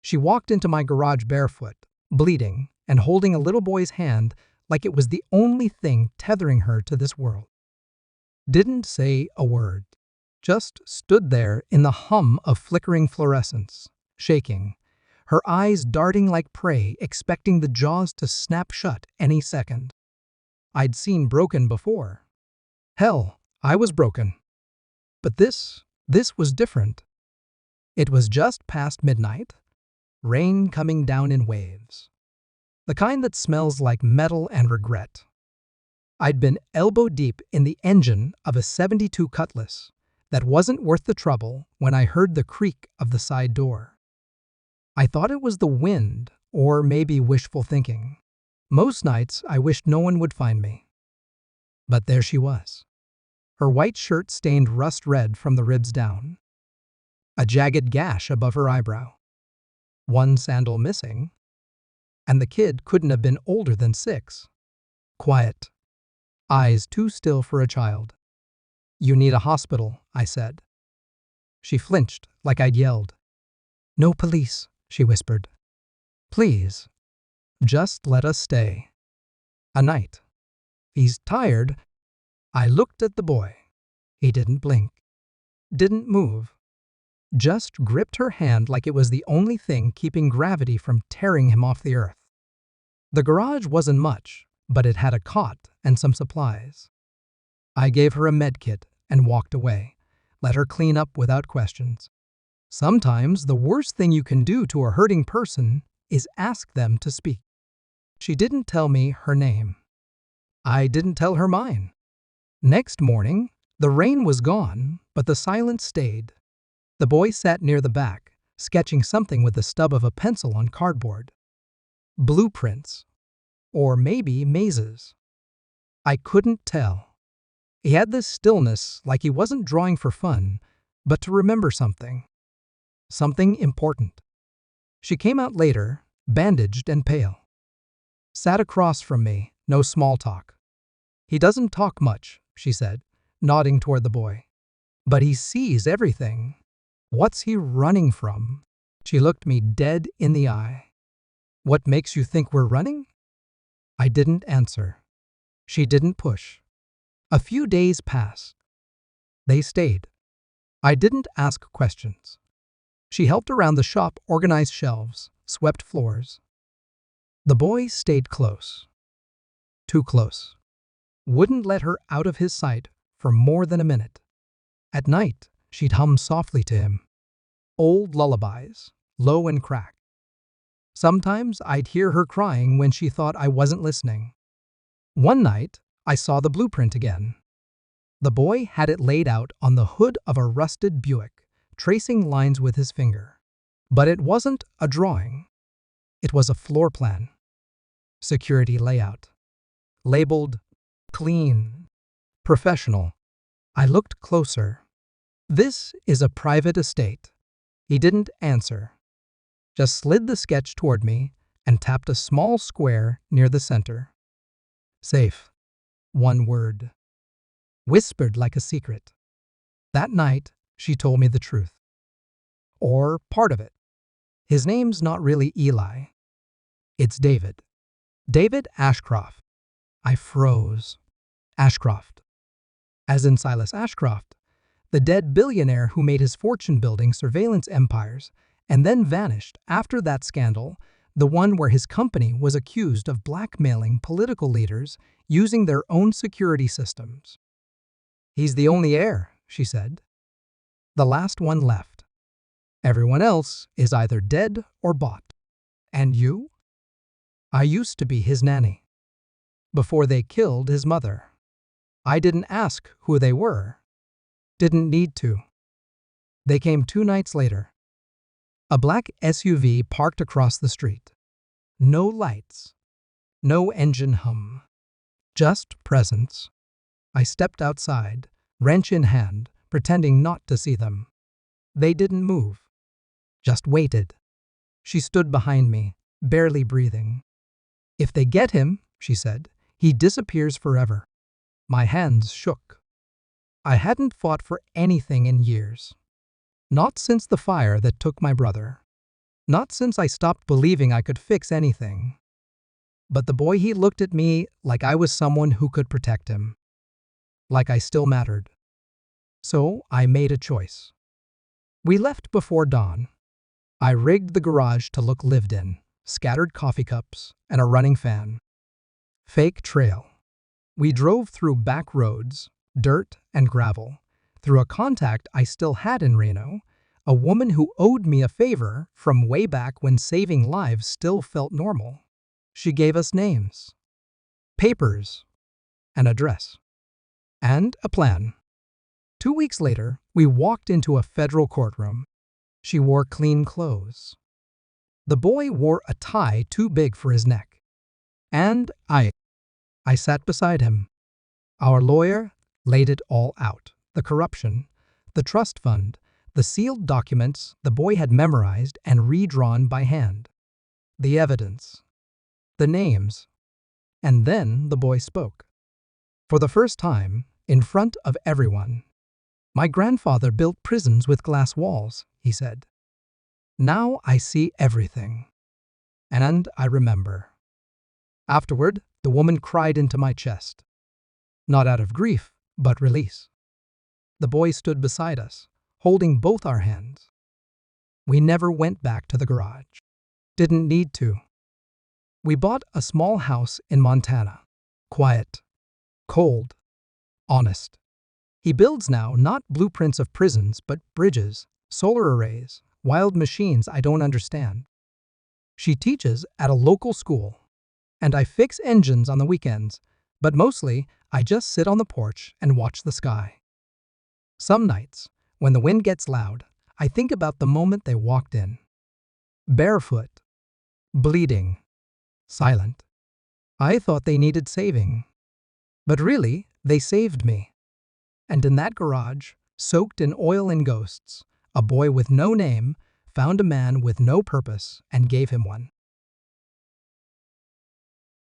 She walked into my garage barefoot, bleeding, and holding a little boy's hand like it was the only thing tethering her to this world. Didn't say a word. Just stood there in the hum of flickering fluorescence, shaking, her eyes darting like prey, expecting the jaws to snap shut any second. I'd seen broken before. Hell, I was broken. But this was different. It was just past midnight, rain coming down in waves. The kind that smells like metal and regret. I'd been elbow deep in the engine of a '72 Cutlass that wasn't worth the trouble when I heard the creak of the side door. I thought it was the wind, or maybe wishful thinking. Most nights I wished no one would find me. But there she was. Her white shirt stained rust red from the ribs down. A jagged gash above her eyebrow. One sandal missing. And the kid couldn't have been older than 6. Quiet. Eyes too still for a child. "You need a hospital," I said. She flinched like I'd yelled. "No police," she whispered. "Please, just let us stay. A night. He's tired." I looked at the boy. He didn't blink. Didn't move. Just gripped her hand like it was the only thing keeping gravity from tearing him off the earth. The garage wasn't much, but it had a cot and some supplies. I gave her a med kit and walked away, let her clean up without questions. Sometimes the worst thing you can do to a hurting person is ask them to speak. She didn't tell me her name. I didn't tell her mine. Next morning, the rain was gone, but the silence stayed. The boy sat near the back, sketching something with the stub of a pencil on cardboard. Blueprints. Or maybe mazes. I couldn't tell. He had this stillness like he wasn't drawing for fun, but to remember something. Something important. She came out later, bandaged and pale. Sat across from me, no small talk. "He doesn't talk much," she said, nodding toward the boy. "But he sees everything. What's he running from?" She looked me dead in the eye. "What makes you think we're running?" I didn't answer. She didn't push. A few days passed. They stayed. I didn't ask questions. She helped around the shop, organized shelves, swept floors. The boy stayed close. Too close. Wouldn't let her out of his sight for more than a minute. At night, she'd hum softly to him. Old lullabies, low and cracked. Sometimes I'd hear her crying when she thought I wasn't listening. One night, I saw the blueprint again. The boy had it laid out on the hood of a rusted Buick, tracing lines with his finger. But it wasn't a drawing. It was a floor plan. Security layout. Labeled clean, professional. I looked closer. "This is a private estate." He didn't answer. Just slid the sketch toward me and tapped a small square near the center. "Safe." One word. Whispered like a secret. That night, she told me the truth. Or part of it. His name's not really Eli. It's David. David Ashcroft. I froze. Ashcroft. As in Silas Ashcroft, the dead billionaire who made his fortune building surveillance empires and then vanished after that scandal, the one where his company was accused of blackmailing political leaders using their own security systems. "He's the only heir," she said. "The last one left. Everyone else is either dead or bought. And you?" "I used to be his nanny. Before they killed his mother. I didn't ask who they were. Didn't need to. They came 2 nights later. A black SUV parked across the street. No lights. No engine hum. Just presence. I stepped outside, wrench in hand, pretending not to see them. They didn't move. Just waited. She stood behind me, barely breathing. "If they get him," she said, "he disappears forever." My hands shook. I hadn't fought for anything in years. Not since the fire that took my brother. Not since I stopped believing I could fix anything. But the boy, he looked at me like I was someone who could protect him. Like I still mattered. So I made a choice. We left before dawn. I rigged the garage to look lived in, scattered coffee cups, and a running fan. Fake trail. We drove through back roads, dirt and gravel, through a contact I still had in Reno, a woman who owed me a favor from way back when saving lives still felt normal. She gave us names, papers, an address, and a plan. 2 weeks later, we walked into a federal courtroom. She wore clean clothes. The boy wore a tie too big for his neck. And I sat beside him. Our lawyer laid it all out. The corruption, the trust fund, the sealed documents the boy had memorized and redrawn by hand. The evidence, the names. And then the boy spoke. For the first time, in front of everyone. My grandfather built prisons with glass walls, he said. Now I see everything. And I remember. Afterward, the woman cried into my chest. Not out of grief, but release. The boy stood beside us, holding both our hands. We never went back to the garage. Didn't need to. We bought a small house in Montana. Quiet, cold, honest. He builds now not blueprints of prisons, but bridges, solar arrays, wild machines I don't understand. She teaches at a local school, and I fix engines on the weekends, but mostly I just sit on the porch and watch the sky. Some nights, when the wind gets loud, I think about the moment they walked in. Barefoot, bleeding, silent. I thought they needed saving. But really, they saved me. And in that garage, soaked in oil and ghosts, a boy with no name found a man with no purpose and gave him one.